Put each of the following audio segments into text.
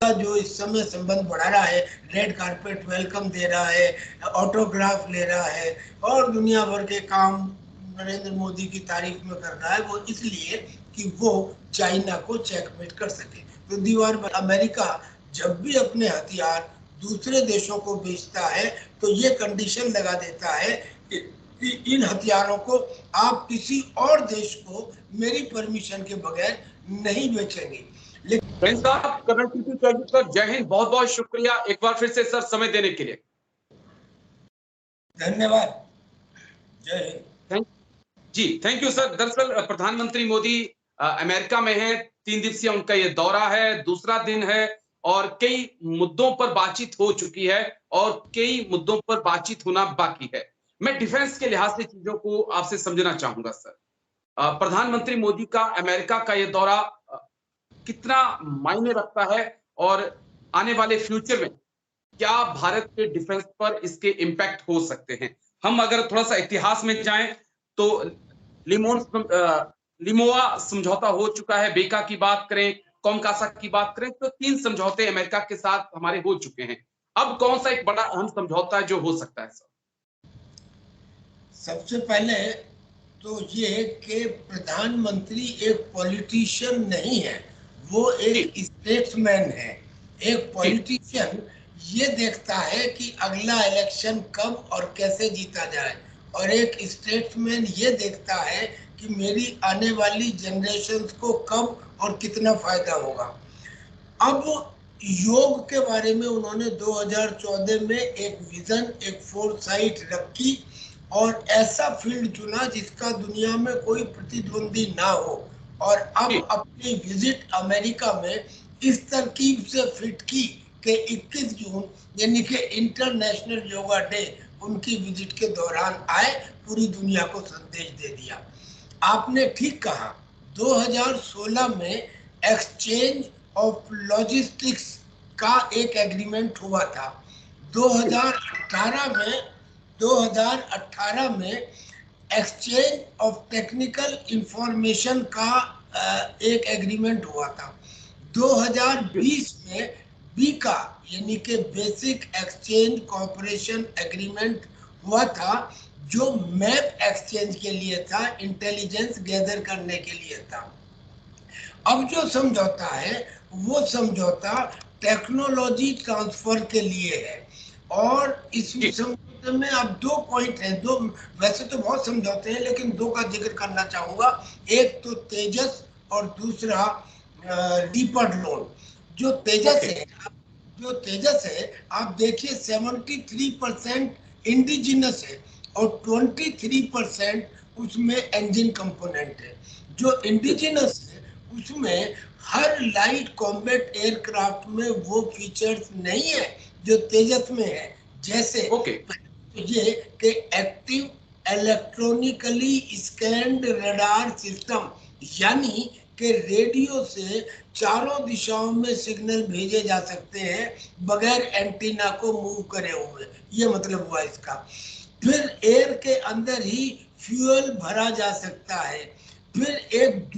जो इस समय संबंध बढ़ा रहा है, रेड कारपेट वेलकम दे रहा है, ऑटोग्राफ ले रहा है और दुनिया भर के काम नरेंद्र मोदी की तारीफ में कर रहा है, वो इसलिए कि वो चाइना को चेकमेट कर सके। तो दीवार पर अमेरिका जब भी अपने हथियार दूसरे देशों को बेचता है तो ये कंडीशन लगा देता है कि इन हथियारों को आप किसी और देश को मेरी परमिशन के बगैर नहीं बेचेंगे। साहब, कनेक्टिविटी चैनल पर जय हिंद, बहुत बहुत शुक्रिया एक बार फिर से सर समय देने के लिए। धन्यवाद, जय हिंद। जी थैंक यू सर। दरअसल प्रधानमंत्री मोदी अमेरिका में है, 3 दिवसीय उनका ये दौरा है, दूसरा दिन है और कई मुद्दों पर बातचीत हो चुकी है और कई मुद्दों पर बातचीत होना बाकी है। मैं डिफेंस के लिहाज से चीजों को आपसे समझना चाहूंगा सर। प्रधानमंत्री मोदी का अमेरिका का ये दौरा कितना मायने रखता है और आने वाले फ्यूचर में क्या भारत के डिफेंस पर इसके इम्पैक्ट हो सकते हैं? हम अगर थोड़ा सा इतिहास में जाएं तो लिमोआ समझौता हो चुका है, बेका की बात करें, कॉमकासा की बात करें, तो 3 समझौते अमेरिका के साथ हमारे हो चुके हैं। अब कौन सा एक बड़ा अहम समझौता है जो हो सकता है सर? सबसे पहले तो ये कि प्रधानमंत्री एक पॉलिटिशियन नहीं है, वो एक स्टेट्समैन है। एक पॉलिटिशियन ये देखता है कि अगला इलेक्शन कब और कैसे जीता जाए, और एक स्टेट्समैन ये देखता है कि मेरी आने वाली जनरेशंस को कब और कितना फायदा होगा। अब योग के बारे में उन्होंने 2014 में एक विजन, एक फोरसाइट रखी और ऐसा फील्ड चुना जिसका दुनिया में कोई प्रतिद्वंदी ना हो, और अब अपनी विजिट अमेरिका में इस तरकीब से फिट की कि 21 जून यानी कि इंटरनेशनल योगा डे उनकी विजिट के दौरान आए, पूरी दुनिया को संदेश दे दिया। आपने ठीक कहा, 2016 में एक्सचेंज ऑफ लॉजिस्टिक्स का एक एग्रीमेंट हुआ था। 2018 में एक्सचेंज ऑफ टेक्निकल इंफॉर्मेशन का एक एग्रीमेंट हुआ था। 2020 में बीका यानी कि बेसिक एक्सचेंज कॉपरेशन एग्रीमेंट हुआ था, जो मैप एक्सचेंज के लिए था, इंटेलिजेंस गैदर करने के लिए था। अब जो समझौता है वो समझौता टेक्नोलॉजी ट्रांसफर के लिए है, और इस समझौते में अब 2 पॉइंट हैं। दो, वैसे तो बहुत समझौते हैं लेकिन 2 का जिक्र करना चाहूंगा। एक तो तेजस और दूसरा डीपर लोन। जो तेजस है आप देखिए 73% इंडिजिनस है और 23% उसमें इंजन कंपोनेंट है। जो इंडिजिनस है उसमें हर लाइट कॉम्बैट एयरक्राफ्ट में वो फीचर्स नहीं है जो तेजस में है। जैसे ये कि active electronically scanned radar system, यानी कि रेडियो से चारों दिशाओं में सिग्नल भेजे जा सकते हैं बगैर एंटीना को मूव करे हुए, ये मतलब हुआ इसका। फिर एयर के अंदर ही फ्यूल भरा जा सकता है। फिर एक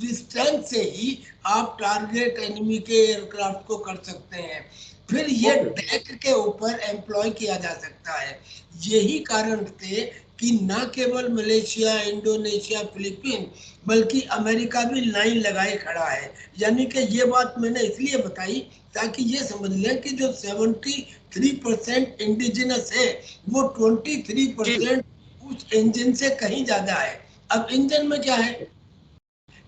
डिस्टेंस से ही आप टारगेट एनिमी के एयरक्राफ्ट को कर सकते हैं। फिर ये डेक के ऊपर एम्प्लॉय किया जा सकता है। यही कारण थे कि न केवल मलेशिया, इंडोनेशिया, फिलीपीन, बल्कि अमेरिका भी लाइन लगाए खड़ा है। यानी कि ये बात मैंने इसलिए बताई ताकि ये समझ लें कि जो 73% इंडिजिनस है वो 23% उस इंजन से कहीं ज्यादा है। अब इंजन में क्या है,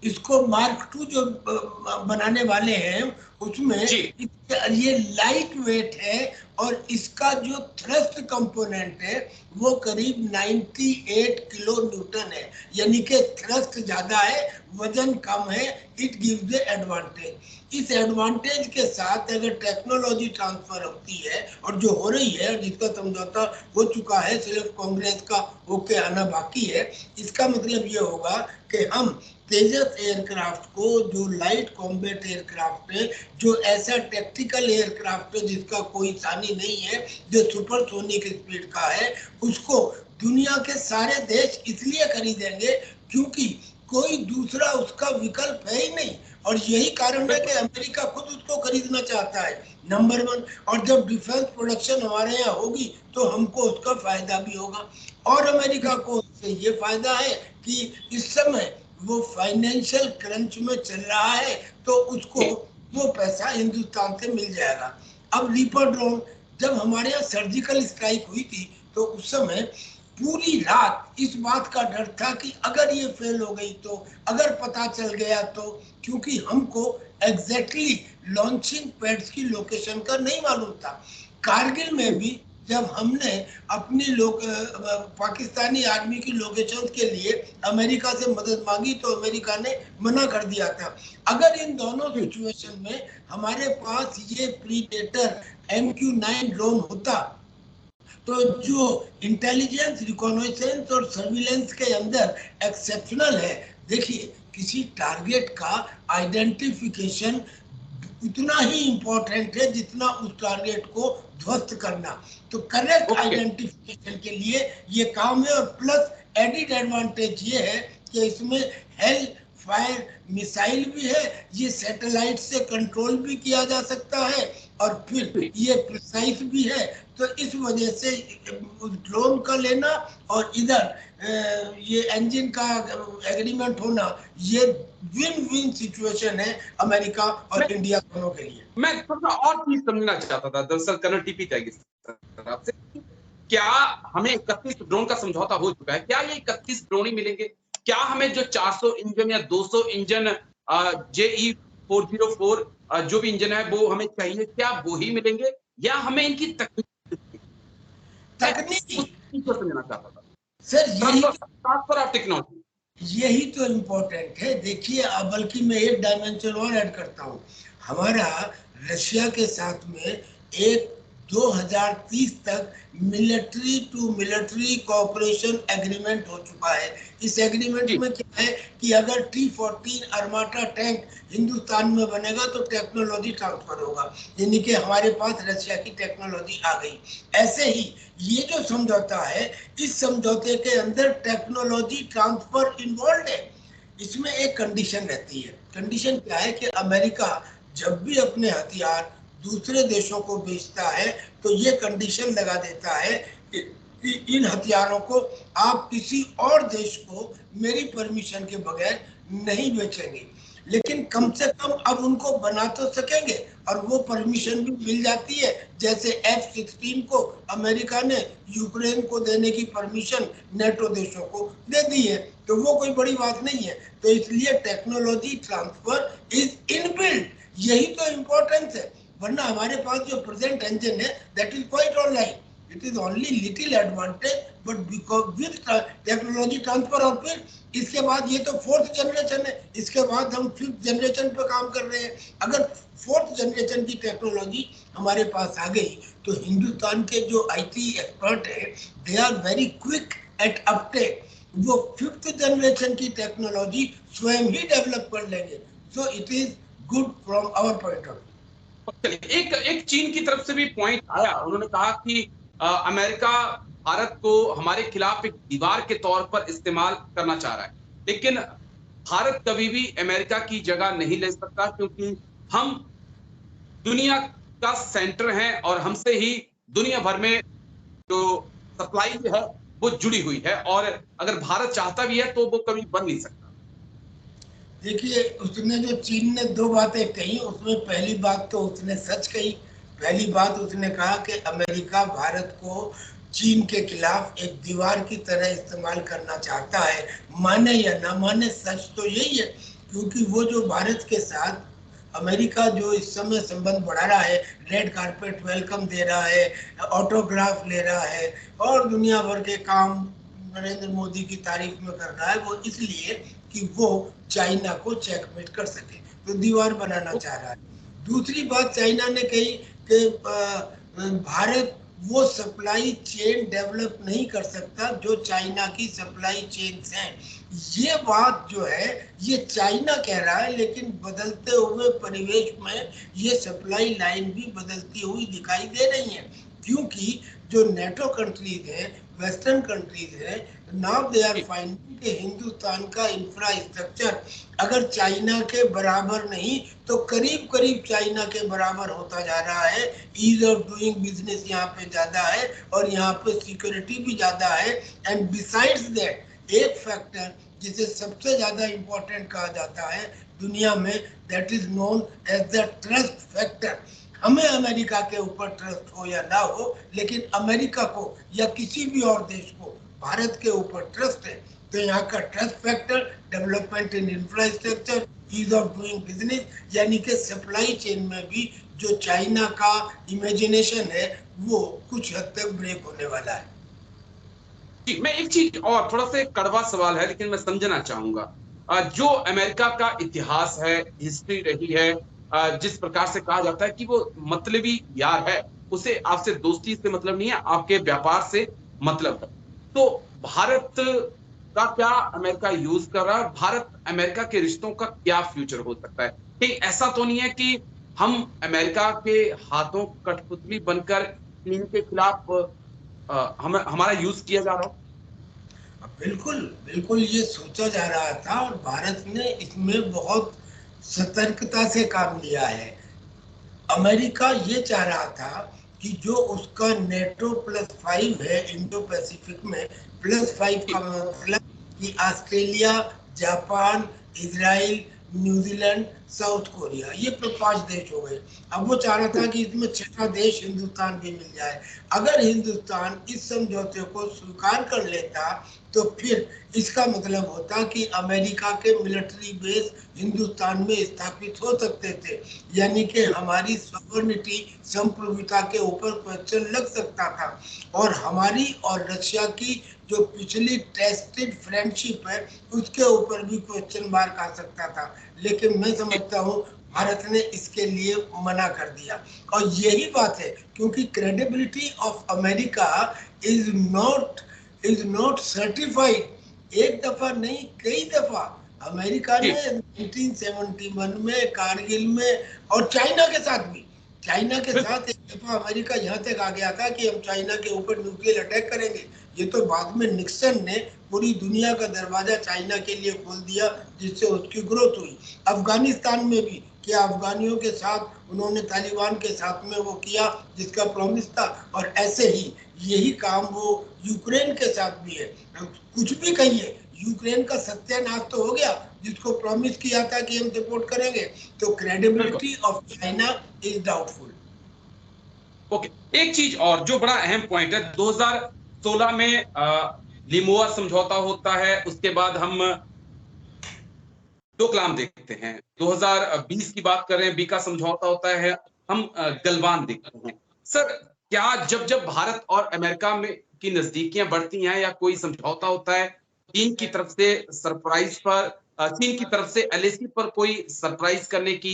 इसको मार्क 2 जो बनाने वाले हैं उसमें ये लाइट वेट है और इसका जो थ्रस्ट कंपोनेंट है वो करीब 98 किलो न्यूटन है, यानी कि थ्रस्ट ज्यादा है, वजन कम है। It gives the advantage. इस एडवांटेज के साथ अगर टेक्नोलॉजी ट्रांसफर होती है, और जो हो रही है, जिसका समझौता हो चुका है, सिर्फ कांग्रेस का होके आना बाकी है, इसका मतलब ये होगा कि हम तेजस एयरक्राफ्ट को, जो लाइट कॉम्बैट एयरक्राफ्ट है, जो ऐसा टैक्टिकल एयरक्राफ्ट है जिसका कोई सानी नहीं है, जो सुपरसोनिक स्पीड का है, उसको दुनिया के सारे देश इसलिए खरीदेंगे क्योंकि कोई दूसरा उसका विकल्प है ही नहीं। और यही कारण है कि अमेरिका खुद उसको खरीदना चाहता है, नंबर 1। और जब डिफेंस प्रोडक्शन हमारे यहाँ होगी तो हमको उसका फायदा भी होगा। और अमेरिका को उससे ये फायदा है कि इस समय वो फाइनेंशियल क्रंच में चल रहा है, तो उसको वो पैसा हिंदुस्तान से मिल जाएगा। अब रीपर ड्रोन, जब हमारे यहाँ सर्जिकल स्ट्राइक हुई थी तो उस समय पूरी रात इस बात का डर था कि अगर ये फेल हो गई तो, अगर पता चल गया तो, क्योंकि हमको एग्जैक्टली लॉन्चिंग पैड्स की लोकेशन का नहीं मालूम था। कारगिल में भी जब हमने अपनी पाकिस्तानी आर्मी की लोकेशन के लिए अमेरिका से मदद मांगी तो अमेरिका ने मना कर दिया था। अगर इन दोनों सिचुएशन में हमारे पास ये प्रीडेटर MQ-9 ड्रोन होता तो जो इंटेलिजेंस, रिकॉग्निशंस और सर्विलेंस के अंदर एक्सेप्शनल है। देखिए, किसी टारगेट का आइडेंटिफिकेशन उतना ही इंपॉर्टेंट है जितना उस टारगेट को ध्वस्त करना। तो करेक्ट आइडेंटिफिकेशन के लिए ये काम है। और प्लस एडिड एडवांटेज ये है कि इसमें हेल फायर मिसाइल भी है, ये सैटेलाइट से कंट्रोल भी किया जा सकता है और फिर ये प्रिसाइज भी है। तो इस वजह से ड्रोन का लेना और इधर ये इंजन का एग्रीमेंट होना, ये विन विन सिचुएशन है अमेरिका और इंडिया दोनों के लिए। मैं थोड़ा और चीज समझना चाहता था दरअसल कर्नल टीपी त्यागी आपसे, क्या हमें 31 ड्रोन का समझौता हो चुका है? क्या ये 31 ड्रोन ही मिलेंगे? क्या हमें जो 400 इंजन या 200 इंजन JE-404 जो भी इंजन है वो हमें चाहिए, क्या वो ही मिलेंगे या हमें इनकी तकनीकी समझना चाहता था सर, ट्रांसफर ऑफ टेक्नोलॉजी, यही तो इम्पोर्टेंट है। देखिए, बल्कि मैं एक डायमेंशन और ऐड करता हूँ। हमारा रशिया के साथ में एक 2030 तक military to military cooperation agreement हो चुका है। इस एग्रीमेंट में क्या है कि अगर T-14 अर्माटा टैंक हिंदुस्तान में बनेगा तो टेक्नोलॉजी ट्रांसफर होगा, यानी कि हमारे पास रशिया की टेक्नोलॉजी आ गई। ऐसे ही ये जो समझौता है, इस समझौते के अंदर टेक्नोलॉजी ट्रांसफर इन्वॉल्व है। इसमें एक कंडीशन रहती है। कंडीशन क्या है कि अमेरिका जब भी अपने हथियार दूसरे देशों को बेचता है तो ये कंडीशन लगा देता है कि इन हथियारों को आप किसी और देश को मेरी परमिशन के बगैर नहीं बेचेंगे। लेकिन कम से कम अब उनको बना तो सकेंगे और वो परमिशन भी मिल जाती है। जैसे F-16 को अमेरिका ने यूक्रेन को देने की परमिशन नेटो देशों को दे दी है, तो वो कोई बड़ी बात नहीं है। तो इसलिए टेक्नोलॉजी ट्रांसफर इज इनबिल्ट, यही तो इम्पोर्टेंस है। वरना हमारे पास जो प्रेजेंट इंजन है that is quite alright, it is only little advantage, but because with technology transfer. और फिर इसके बाद ये तो 4th जनरेशन है, इसके बाद हम 5th जनरेशन पे काम कर रहे हैं। अगर 4th जनरेशन की टेक्नोलॉजी हमारे पास आ गई तो हिंदुस्तान के जो IT एक्सपर्ट है they are very quick at uptake, वो 5th जनरेशन की टेक्नोलॉजी स्वयं ही डेवलप कर लेंगे। So it is good from our point of view. एक चीन की तरफ से भी पॉइंट आया, उन्होंने कहा कि अमेरिका भारत को हमारे खिलाफ एक दीवार के तौर पर इस्तेमाल करना चाह रहा है, लेकिन भारत कभी भी अमेरिका की जगह नहीं ले सकता क्योंकि हम दुनिया का सेंटर हैं और हमसे ही दुनिया भर में जो सप्लाई है वो जुड़ी हुई है और अगर भारत चाहता भी है तो वो कभी बन नहीं सकता। देखिए, उसने जो चीन ने 2 बातें कही, उसमें पहली बात तो उसने सच कही। पहली बात उसने कहा कि अमेरिका भारत को चीन के खिलाफ एक दीवार की तरह इस्तेमाल करना चाहता है। माने या ना माने, सच तो यही है, क्योंकि वो जो भारत के साथ अमेरिका जो इस समय संबंध बढ़ा रहा है, रेड कारपेट वेलकम दे रहा है, ऑटोग्राफ ले रहा है और दुनिया भर के काम नरेंद्र मोदी की तारीफ में कर रहा है, वो इसलिए कि वो चाइना को चेकमेट कर सके, तो दीवार बनाना चाह रहा है। दूसरी बात चाइना ने कही कि भारत वो सप्लाई चेन डेवलप नहीं कर सकता जो चाइना की सप्लाई चेन है। ये बात जो है ये चाइना कह रहा है, लेकिन बदलते हुए परिवेश में ये सप्लाई लाइन भी बदलती हुई दिखाई दे रही है। क्योंकि जो नेटो कंट्रीज हैं, वेस्टर्न कंट्रीज हैं, नाउ दे आर फाइंडिंग कि हिंदुस्तान का इंफ्रास्ट्रक्चर अगर चाइना के बराबर नहीं तो करीब करीब चाइना के बराबर होता जा रहा है। ईज ऑफ डूइंग बिजनेस यहाँ पे ज्यादा है और यहाँ पे सिक्योरिटी भी ज्यादा है। एंड बिसाइड्स दैट एक फैक्टर जिसे सबसे ज्यादा इंपॉर्टेंट कहा जाता है दुनिया में, that is known as the trust factor. हमें अमेरिका के ऊपर ट्रस्ट हो या ना हो, लेकिन अमेरिका को या किसी भी और देश को भारत के ऊपर ट्रस्ट है। तो यहाँ का trust factor, development in infrastructure, ease of doing business, यानी कि सप्लाई चेन में भी जो चाइना का इमेजिनेशन है वो कुछ हद तक ब्रेक होने वाला है। जी, मैं एक चीज और, थोड़ा सा कड़वा सवाल है लेकिन मैं समझना चाहूंगा। जो अमेरिका का इतिहास है, हिस्ट्री रही है, जिस प्रकार से कहा जाता है कि वो मतलबी यार है, उसे आपसे दोस्ती से मतलब नहीं है, आपके व्यापार से मतलब है। तो भारत का क्या अमेरिका यूज कर रहा है? भारत अमेरिका के रिश्तों का क्या फ्यूचर हो सकता है? कहीं ऐसा तो नहीं है कि हम अमेरिका के हाथों कठपुतली बनकर चीन के खिलाफ हम हमारा यूज किया जा रहा हो? बिल्कुल बिल्कुल, ये सोचा जा रहा था और भारत ने इसमें बहुत सतर्कता से काम लिया है। अमेरिका ये चाह रहा था कि जो उसका नेटो +5 है इंडो पैसिफिक में, +5 का मतलब कि Australia, Japan, Israel, New Zealand, south Korea, ये 5 देश हो गए। अब वो चाह रहा था कि इसमें 6वां देश हिंदुस्तान भी मिल जाए। अगर हिंदुस्तान इस समझौते को स्वीकार कर लेता तो फिर इसका मतलब होता कि अमेरिका के मिलिट्री बेस हिंदुस्तान में स्थापित हो सकते थे, यानी कि हमारी सॉवरेनिटी, संप्रभुता के ऊपर क्वेश्चन लग सकता था और हमारी और रशिया की जो पिछली टेस्टेड फ्रेंडशिप है उसके ऊपर भी क्वेश्चन मार्क आ सकता था। लेकिन मैं समझता हूँ भारत ने इसके लिए मना कर दिया और यही बात है, क्योंकि credibility of America is not certified. एक दफा नहीं, कई दफा अमेरिका ने 1971 में, कारगिल में और चाइना के साथ भी, चाइना के साथ एक दफा अमेरिका यहाँ तक आ गया था कि हम चाइना के ऊपर न्यूक्लियर अटैक करेंगे। ये तो बाद में निक्सन ने पूरी दुनिया का दरवाजा चाइना के लिए खोल दिया, जिससे उसकी ग्रोथ हुई। अफगानिस्तान में भी कि अफगानियों के साथ उन्होंने तालिबान के साथ में वो किया जिसका प्रॉमिस था, और ऐसे ही यही काम वो यूक्रेन के साथ भी है। कुछ भी कहिए, यूक्रेन का सत्यानाश तो हो गया जिसको प्रॉमिस किया था कि हम सपोर्ट करेंगे। तो credibility of China is doubtful. Okay, एक चीज और जो बड़ा अहम पॉइंट है, 2016 में लिमोआ समझौता होता है, उसके बाद हम डोकलाम देखते हैं। 2020 की बात कर रहे हैं, बीका समझौता होता है, हम गलवान देखते हैं। सर, क्या जब जब भारत और अमेरिका में की नजदीकियां बढ़ती हैं या कोई समझौता होता है, चीन की तरफ से सरप्राइज पर, चीन की तरफ से एलएसी पर कोई सरप्राइज करने की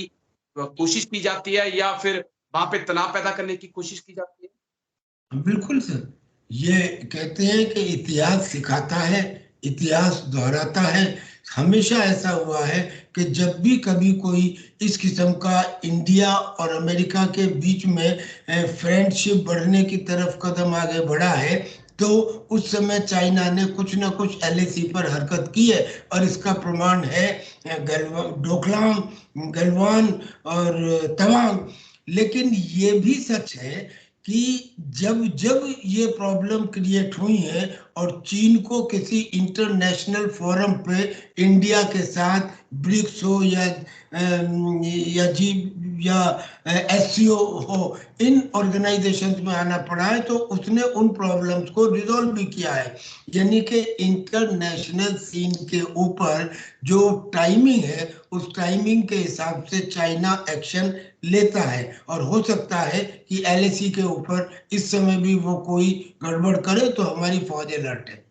कोशिश की जाती है या फिर वहां पे तनाव पैदा करने की कोशिश की जाती है? बिल्कुल सर, ये कहते हैं कि इतिहास सिखाता है, इतिहास दोहराता है। हमेशा ऐसा हुआ है कि जब भी कभी कोई इस किस्म का इंडिया और अमेरिका के बीच में फ्रेंडशिप बढ़ने की तरफ कदम आगे बढ़ा है, तो उस समय चाइना ने कुछ ना कुछ एलएसी पर हरकत की है और इसका प्रमाण है डोकलाम, गलवान और तवांग। लेकिन ये भी सच है कि जब जब ये प्रॉब्लम क्रिएट हुई है और चीन को किसी इंटरनेशनल फोरम पे इंडिया के साथ ब्रिक्स हो या जी या एससीओ हो, इन ऑर्गेनाइजेशंस में आना पड़ा है, तो उसने उन प्रॉब्लम्स को रिजॉल्व भी किया है। यानी कि इंटरनेशनल सीन के ऊपर जो टाइमिंग है उस टाइमिंग के हिसाब से चाइना एक्शन लेता है और हो सकता है कि एलएसी के ऊपर इस समय भी वो कोई गड़बड़ करे तो हमारी फौज अलर्ट है।